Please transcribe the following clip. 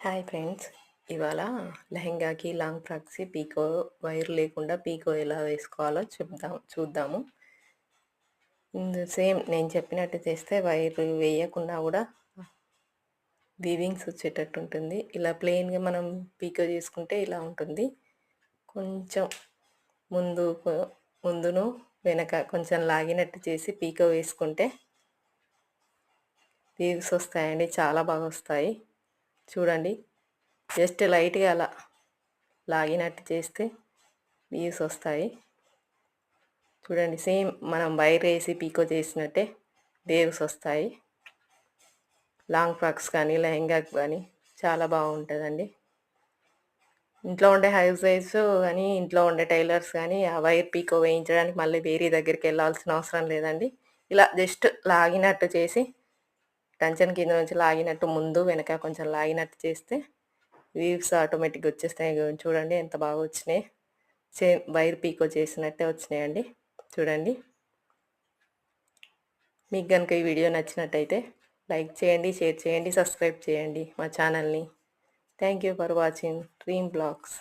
Hi friends, ఇవాళ లెహెంగాకి long ఫ్రాక్స్కి పీకో wire లేకుండా పీకో ఎలా వేసుకోవాలో చూద్దాము. సేమ్ నేను చెప్పినట్టు చేస్తే వైర్ వేయకుండా కూడా వీవింగ్స్ వచ్చేటట్టు ఉంటుంది. ఇలా ప్లెయిన్గా మనం పీకో చేసుకుంటే ఇలా ఉంటుంది. కొంచెం ముందు ముందును వెనక కొంచెం లాగినట్టు చేసి పీకో వేసుకుంటే వీవ్స్ వస్తాయండి, చాలా బాగా వస్తాయి. చూడండి, జస్ట్ లైట్గా అలా లాగినట్టు చేస్తే వీవ్స్ వస్తాయి. చూడండి, సేమ్ మనం వైర్ వేసి పీకో చేసినట్టే వేవ్స్ వస్తాయి. లాంగ్ ఫ్రాక్స్ కానీ లెహెంగాకి కానీ చాలా బాగుంటుందండి. ఇంట్లో ఉండే హౌస్ వైఫ్స్ కానీ ఇంట్లో ఉండే టైలర్స్ కానీ ఆ వైర్ పీకో వేయించడానికి మళ్ళీ వేరే దగ్గరికి వెళ్ళాల్సిన అవసరం లేదండి. ఇలా జస్ట్ లాగినట్టు చేసి టంచన్ కింద నుంచి లాగినట్టు ముందు వెనక కొంచెం లాగినట్టు చేస్తే వీవ్స్ ఆటోమేటిక్గా వచ్చేస్తాయి. చూడండి ఎంత బాగా వచ్చినాయి. సేమ్ వైర్ పీకో చేసినట్టే వచ్చినాయండి. చూడండి, మీకు కనుక ఈ వీడియో నచ్చినట్టయితే లైక్ చేయండి, షేర్ చేయండి, సబ్స్క్రైబ్ చేయండి మా ఛానల్ని. Thank you for watching dream blogs.